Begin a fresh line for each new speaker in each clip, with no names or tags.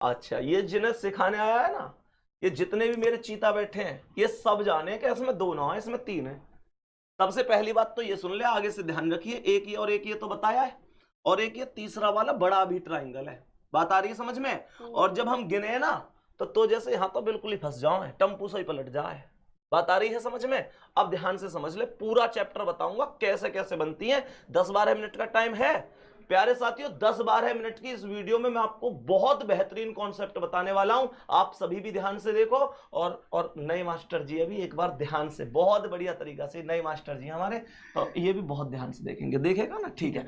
अच्छा, ये जिन्हें सिखाने आया है ना, ये जितने भी मेरे चीता बैठे हैं, ये सब जाने कि इसमें 2 ना है, इसमें 3 है। सबसे पहली बात तो ये सुन ले, आगे से ध्यान रखिए, एक ये और एक ये तो बताया है, और एक ये तीसरा वाला बड़ा भी ट्राइंगल है। बात आ रही है समझ में? और जब हम गिने ना, तो जैसे यहां तो बिल्कुल ही फंस जाओ, टम्पू से ही पलट जाए। बात आ रही है समझ में? अब ध्यान से समझ ले, पूरा चैप्टर बताऊंगा कैसे कैसे बनती है। 10-12 मिनट का टाइम है प्यारे साथियों। 10-12 मिनट की इस वीडियो में मैं आपको बहुत बेहतरीन कॉन्सेप्ट बताने वाला हूं। आप सभी भी ध्यान से देखो, और नए मास्टर जी अभी एक बार ध्यान से, बहुत बढ़िया तरीका से, नए मास्टर जी हमारे, तो ये भी बहुत ध्यान से देखेंगे, देखेगा ना? ठीक है,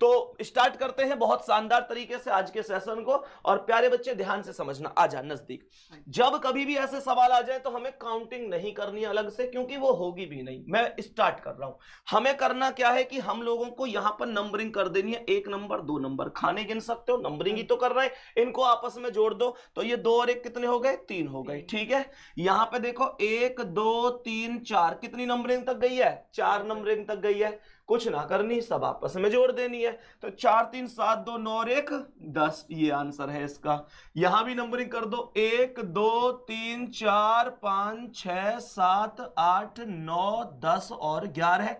तो स्टार्ट करते हैं बहुत शानदार तरीके से आज के सेशन को। और प्यारे बच्चे ध्यान से समझना, आ जा नजदीक। जब कभी भी ऐसे सवाल आ जाए तो हमें काउंटिंग नहीं करनी अलग से, क्योंकि वो होगी भी नहीं। मैं स्टार्ट कर रहा हूं। हमें करना क्या है कि हम लोगों को यहां पर नंबरिंग कर देनी है, 1 नंबर 2 नंबर, खाने गिन सकते हो, नंबरिंग ही तो कर रहे हैं। इनको आपस में जोड़ दो, तो ये 2 और 1 कितने हो गए? 3 हो गए। ठीक है, यहां पे देखो 1 2 3 4, कितनी नंबरिंग तक गई है? 4 नंबरिंग तक गई है। कुछ ना करनी, सब आपस में जोड़ देनी है। तो 4 3 7 2 9 और 1 10, ये आंसर है इसका। यहां भी नंबरिंग कर दो, 1 2 3 4 5 6 7 8 9 10 और 11,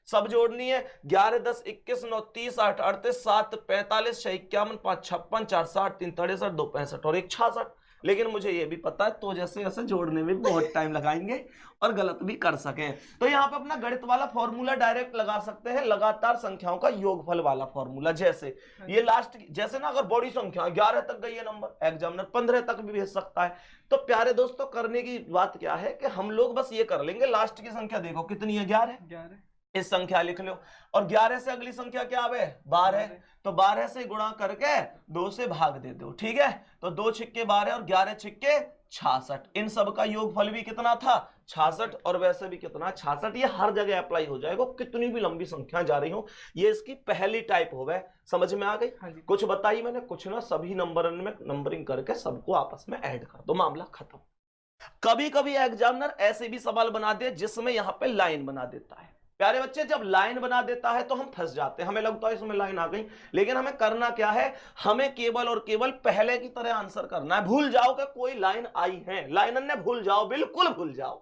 सब जोड़नी है। 11 10 21 9 30 8 38 7 45 6 51 5 56 4 60 3 63 2 65 और 1 66। लेकिन मुझे ये भी पता है तो जैसे ऐसे जोड़ने में बहुत टाइम लगाएंगे और गलत भी कर सकें, तो यहाँ पे अपना गणित वाला फॉर्मूला डायरेक्ट लगा सकते हैं, लगातार संख्याओं का योगफल वाला फॉर्मूला। जैसे ये लास्ट, जैसे ना अगर बड़ी संख्या 11 तक गई है नंबर, एग्जामिनर 15 तक भी भेज सकता है। तो प्यारे दोस्तों, करने की बात क्या है कि हम लोग बस ये कर लेंगे, लास्ट की संख्या देखो कितनी है? 11। इस संख्या लिख लो, और 11 से अगली संख्या क्या है? 12। तो 12 से गुणा करके 2 से भाग दे दो। ठीक है, तो 2 छिक्के 12 और 11 छिक्के 66। इन सब का योगफल भी कितना था? 66। और वैसे भी कितना? 66। ये हर जगह अप्लाई हो जाएगा, कितनी भी लंबी संख्या जा रही हो। ये इसकी पहली टाइप हो गए, समझ में आ गई? कुछ बताई मैंने? कुछ ना, सभी नंबर में नंबरिंग करके सबको आपस में ऐड कर दो, मामला खत्म। कभी कभी एग्जामिनर ऐसे भी सवाल बना दे जिसमें यहां पे लाइन बना देता है। प्यारे बच्चे, जब लाइन बना देता है तो हम फंस जाते हैं, हमें लगता है इसमें लाइन आ गई। लेकिन हमें करना क्या है? हमें केवल और केवल पहले की तरह आंसर करना है। भूल जाओ कि कोई लाइन आई है, लाइन ने भूल जाओ, बिल्कुल भूल जाओ।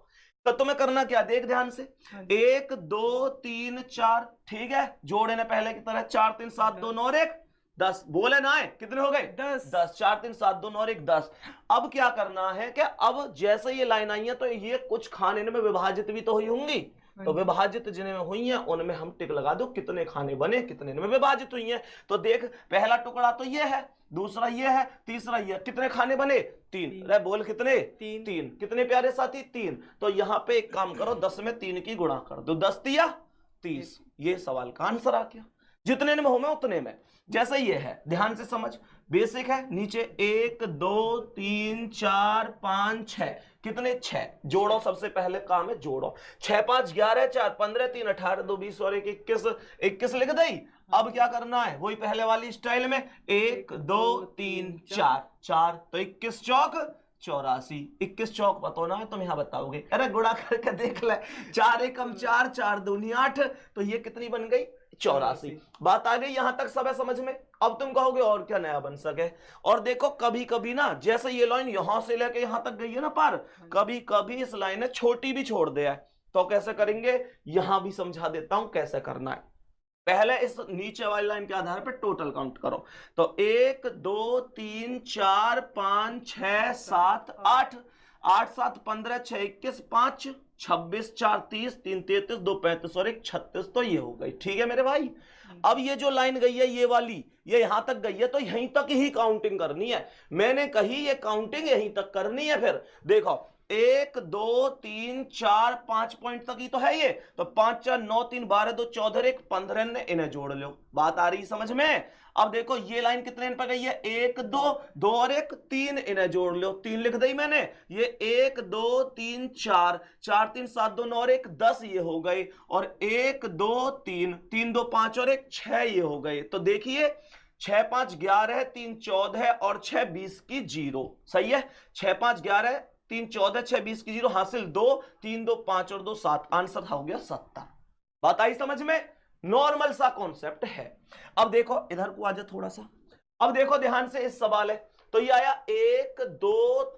तो तुम्हें करना क्या? देख ध्यान से, 1 2 3 4, ठीक है, जोड़े ने पहले की तरह, 4 3 7 2 9 और 1 10। बोले ना है, कितने हो गए? 10। 4 3 7 2 9 और 1 10। अब क्या करना है कि अब जैसे ये लाइन आई है तो ये कुछ खाने में विभाजित भी तो हुई होंगी, तो विभाजित जिन्हें हुई हैं उनमें हम टिक लगा दो, कितने खाने बने, कितने में विभाजित हुई हैं। तो देख, पहला टुकड़ा तो ये है, दूसरा ये है, तीसरा ये, कितने खाने बने? 3। अरे बोल कितने? 3। कितने प्यारे साथी? 3। तो यहां पे एक काम करो, 10 में 3 की गुणा कर दो, 10 तिया 30। ये सवाल का आंसर आ गया, जितने में हो मैं उतने में। जैसे ये है, ध्यान से समझ, बेसिक है। नीचे 1 2 3 4 5 6, कितने? 6। जोड़ो, सबसे पहले काम है जोड़ो। 6 5 11 4 15 3 18 2 20 और 1 21, 21 लिख दई। अब क्या करना है? वही पहले वाली स्टाइल में, 1 2 3 4 4, तो 21 चौक 84। 21 चौक पता ना है तुम यहां बताओगे? अरे गुणा करके देख ले, 4 एकम 4 4 दूनी 8, तो ये कितनी बन गई? 84। बात आ गई यहां तक, सब है समझ में? अब तुम कहोगे और क्या नया बन सके? और देखो, कभी कभी ना, जैसे ये लाइन यहां से लेके यहां तक गई है ना पार, कभी कभी इस लाइन ने छोटी भी छोड़ दिया है, तो कैसे करेंगे? यहां भी समझा देता हूं कैसे करना है। पहले इस नीचे वाली लाइन के आधार पर टोटल काउंट करो, तो 1 2 3 4 5 6 7 8, 8 7 15 6 21 5 26 4 30 3 33 2 35 और 1 36। तो ये हो गई। ठीक है मेरे भाई, अब ये जो लाइन गई है ये वाली, ये यहां तक गई है, तो यहीं तक ही काउंटिंग करनी है। मैंने कही ये काउंटिंग यहीं तक करनी है। फिर देखो, 1 2 3 4 5 पॉइंट तक ही तो है ये, तो 5 4 9 3 12 2 14 1 15 ने, इन्हें जोड़ लो। बात आ रही समझ में? अब देखो ये लाइन कितने पे गई है? 1 2 2 और 1 3, इन्हें जोड़ लो। 3 लिख दी मैंने। ये 1 2 3 4 4 3 7 2 9 और 1 10, ये हो गए। और 1 2 3 3 2 5 और 1 6, ये हो गए। तो देखिए, 6 5 11 3 14 और 6 20 की 0, सही है? 6 5 11 3 14 6 20 की 0, हासिल 2 3 2 5 और 2 7, आंसर हो गया 70। बात आई समझ में? नॉर्मल सा कॉन्सेप्ट है। अब देखो इधर को आ जा थोड़ा सा, अब देखो ध्यान से, इस सवाल है तो ये आया 1 2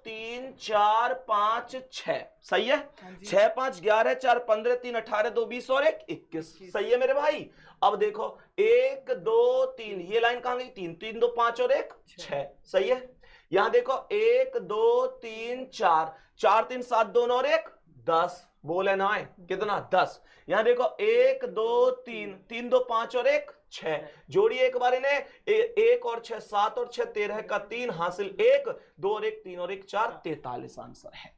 3 4 5 6, सही है। 6 5 11 4 15 3 18 2 20 और 1 21, सही है मेरे भाई। अब देखो 1 2 3, ये लाइन कहां गई, 3 3 2 5 और 1 6, सही है। यहां देखो 1 2 3 4, 4 3 7 2 और 1 10, बोले ना है कितना 10। यहां देखो 1 2 3, 3 2 5 और 1 6, जोड़िए एक बार इन्हें, 1 और 6 7 और 6 13 का 3 हासिल 1 2 और 1 3 और 1 4, 43 आंसर है।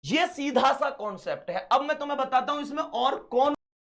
ये सीधा सा कॉन्सेप्ट है। अब मैं तुम्हें बताता हूं इसमें और कौन